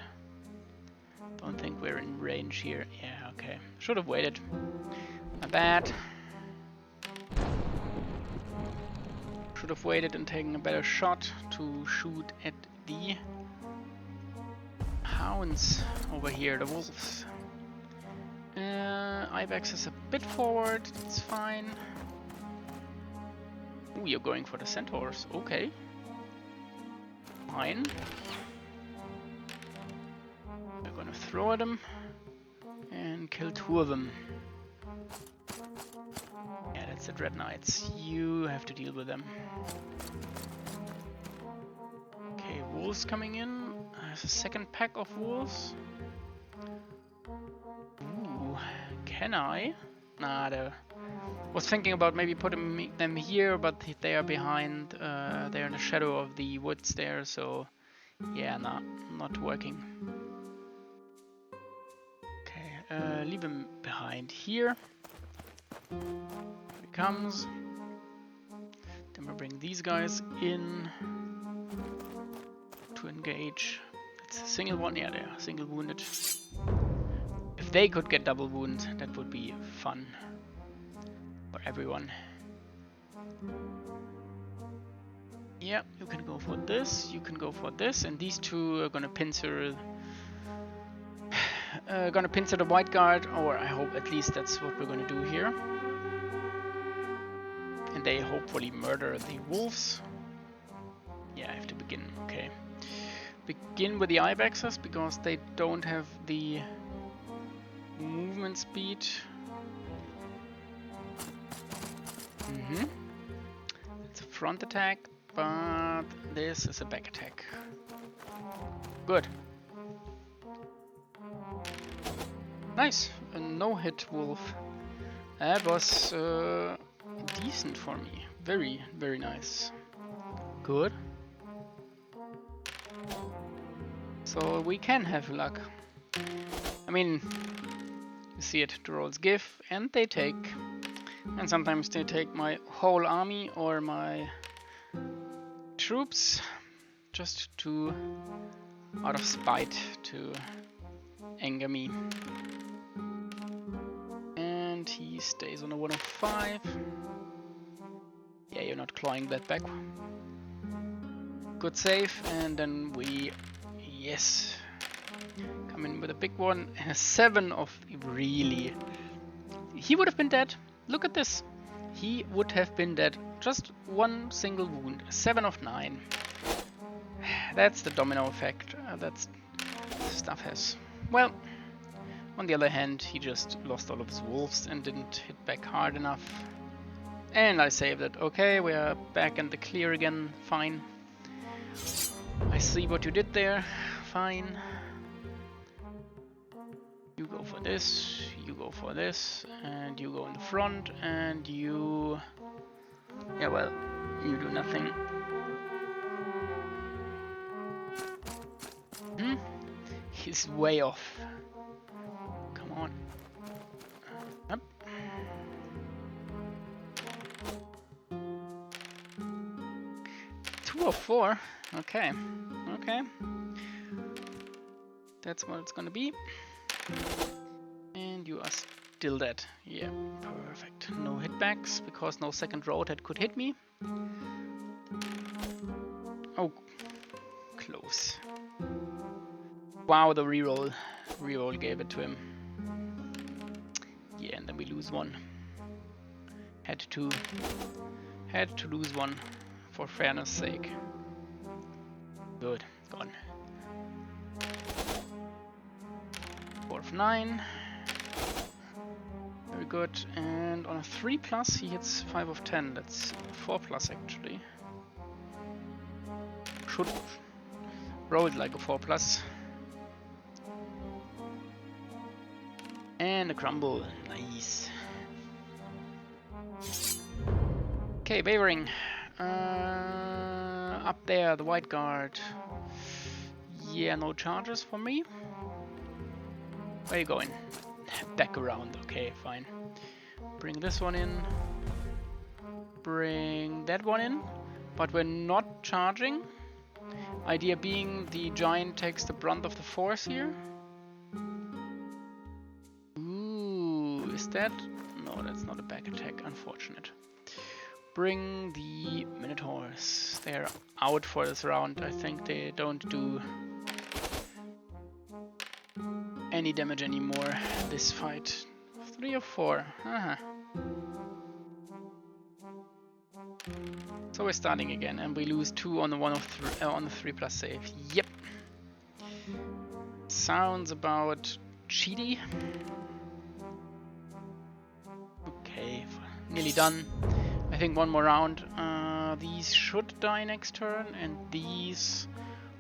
Don't think we're in range here. Yeah, okay. Should have waited. My bad. Should have waited and taken a better shot to shoot at the hounds over here, the wolves. Ibex is a bit forward, that's fine. Ooh, you're going for the centaurs, okay. Fine. We're gonna throw at them and kill 2 of them. Yeah, that's the Dread Knights. You have to deal with them. Okay, wolves coming in. There's a second pack of wolves. Ooh, can I? Nah, was thinking about maybe putting them here, but they are behind. They're in the shadow of the woods there, so yeah, not working. Okay, leave him behind here. Here he comes. Then we bring these guys in to engage. It's a single one, yeah, they are single wounded. If they could get double wound, that would be fun for everyone. Yeah, you can go for this, you can go for this, and these 2 are gonna pincer the white guard, or I hope at least that's what we're gonna do here. And they hopefully murder the wolves. Yeah, I have to begin, okay. Begin with the Ibexes, because they don't have the movement speed. It's a front attack, but this is a back attack. Good. Nice, a no-hit wolf. That was decent for me. Very, very nice. Good. So we can have luck. I mean, you see it, the rolls give and they take. And sometimes they take my whole army or my troops just to, out of spite, to anger me. And he stays on a 1 of 5. Yeah, you're not clawing that back. Good save, and then we, yes, come in with a big one. 7 of, really, he would have been dead. Look at this. He would have been dead. Just 1 single wound. 7 of 9. That's the domino effect. That stuff has. Well, on the other hand, he just lost all of his wolves and didn't hit back hard enough. And I saved it. Okay, we are back in the clear again. Fine. I see what you did there. Fine. You go for this, you go for this, and you go in the front, and you... Yeah, well, you do nothing. Hmm? He's way off. Come on. Up. Two of four. Okay. Okay. That's what it's gonna be. And you are still dead. Yeah, perfect. No hitbacks, because no second road could hit me. Oh, close. Wow, the reroll. Reroll gave it to him. Yeah, and then we lose one. Had to lose one for fairness sake. Good, gone. 4 of 9. Very good. And on a 3+, he hits 5 of 10. That's 4+ actually. Should roll it like a 4+. And a crumble. Nice. Okay, Wavering. Up there, the white guard. Yeah, no charges for me. Where are you going? Back around. Okay, fine. Bring this one in. Bring that one in. But we're not charging. Idea being the giant takes the brunt of the force here. Ooh, is that? No, that's not a back attack. Unfortunate. Bring the Minotaurs. They're out for this round. I think they don't do any damage anymore this fight. 3 or 4. So we're starting again, and we lose 2 on the on the 3+ save. Yep. Sounds about cheaty. Okay, nearly done. I think one more round. These should die next turn, and these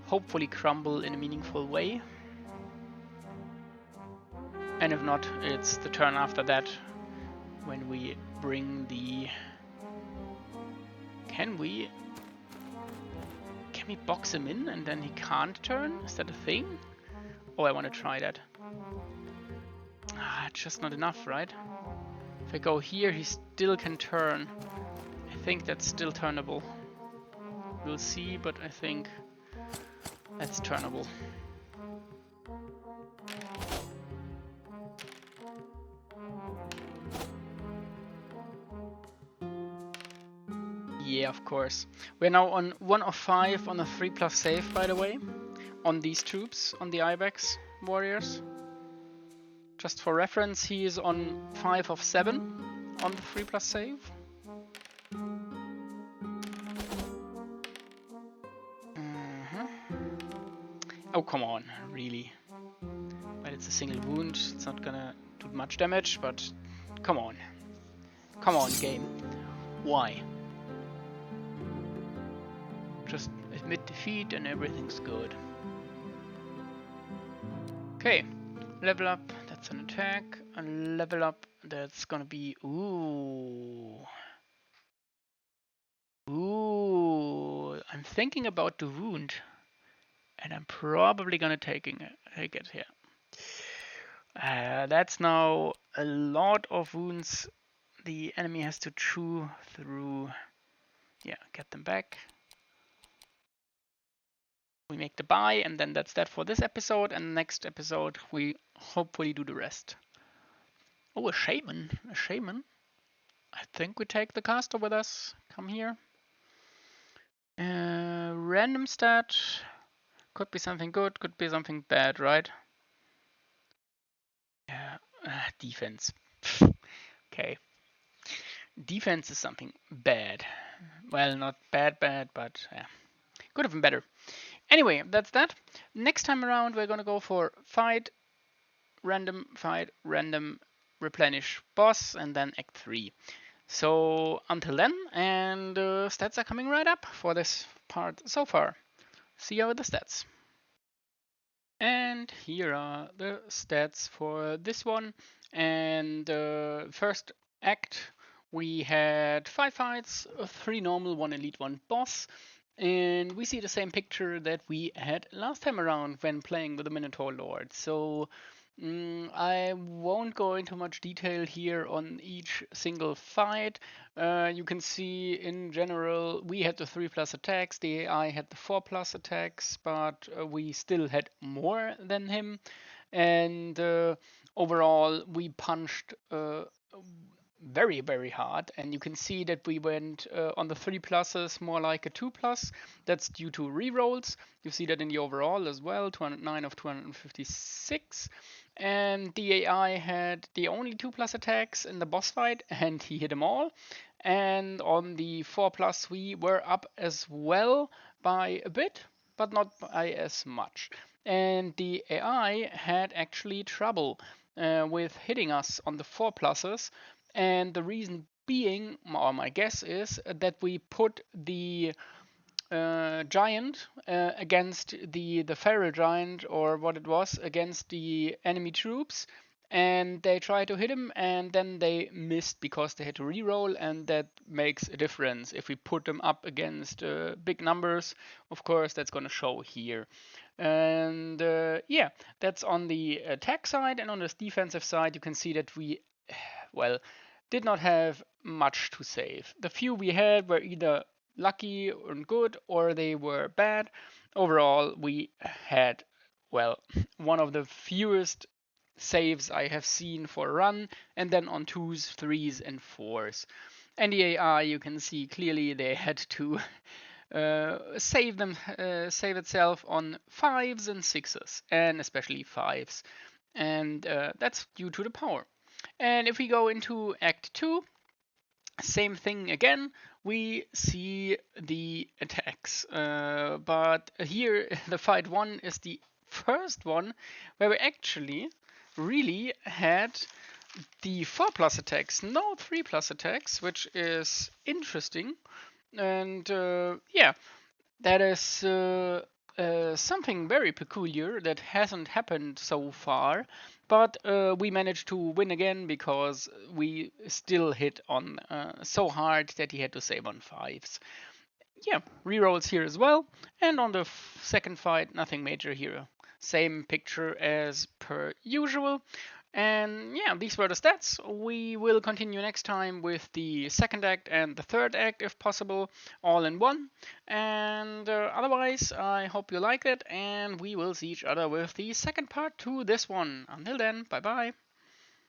hopefully crumble in a meaningful way. And if not, it's the turn after that when we bring the... Can we box him in and then he can't turn? Is that a thing? Oh, I want to try that. It's just not enough, right? If I go here, he still can turn. I think that's still turnable. We'll see, but I think that's turnable. Yeah, of course. We're now on 1 of 5 on a 3+ save, by the way. On these troops, on the Ibex warriors. Just for reference, he is on 5 of 7 on the 3+ save. Oh, come on, really. Well, it's a single wound, it's not gonna do much damage, but come on. Come on, game. Why? Just admit defeat and everything's good. Okay, level up, that's an attack. A level up, that's gonna be... Ooh. Ooh, I'm thinking about the wound. And I'm probably gonna take it here. That's now a lot of wounds the enemy has to chew through. Yeah, get them back. We make the buy, and then that's that for this episode. And next episode, we hopefully do the rest. Oh, a shaman. A shaman. I think we take the caster with us. Come here. Random stat. Could be something good, could be something bad, right? Yeah, defense. Okay. Defense is something bad. Well, not bad, but could have been better. Anyway, that's that. Next time around, we're gonna go for fight, random, replenish boss, and then Act 3. So until then, and stats are coming right up for this part so far. See you with the stats. And here are the stats for this one. And first act, we had 5 fights, 3 normal, 1 elite, 1 boss. And we see the same picture that we had last time around when playing with the Minotaur Lord. So I won't go into much detail here on each single fight. You can see in general we had the 3+ attacks, the AI had the 4+ attacks, but we still had more than him. And overall we punched very, very hard. And you can see that we went on the 3+s more like a 2+. That's due to rerolls. You see that in the overall as well, 209 of 256. And the AI had the only 2+ attacks in the boss fight, and he hit them all. And on the 4+, we were up as well by a bit, but not by as much. And the AI had actually trouble with hitting us on the 4+s, and the reason being, or my guess is, that we put the giant against the feral giant, or what it was, against the enemy troops, and they tried to hit him, and then they missed because they had to reroll, and that makes a difference. If we put them up against big numbers, of course, that's going to show here. And yeah, that's on the attack side, and on the defensive side, you can see that we, well, did not have much to save. The few we had were either lucky and good, or they were bad. Overall, we had, well, one of the fewest saves I have seen for a run, and then on 2s, 3s, and 4s. And the AI, you can see clearly they had to save itself on 5s and 6s, and especially 5s. And that's due to the power. And if we go into Act 2, same thing again, we see the attacks. But here, the fight 1 is the first one where we actually really had the 4+ attacks, no 3+ attacks, which is interesting. And yeah, that is something very peculiar that hasn't happened so far, but we managed to win again because we still hit on so hard that he had to save on 5s. Yeah, rerolls here as well, and on the second fight, nothing major here. Same picture as per usual. And yeah, these were the stats. We will continue next time with the second act and the third act, if possible, all in one. And otherwise, I hope you like it, and we will see each other with the second part to this one. Until then, bye bye.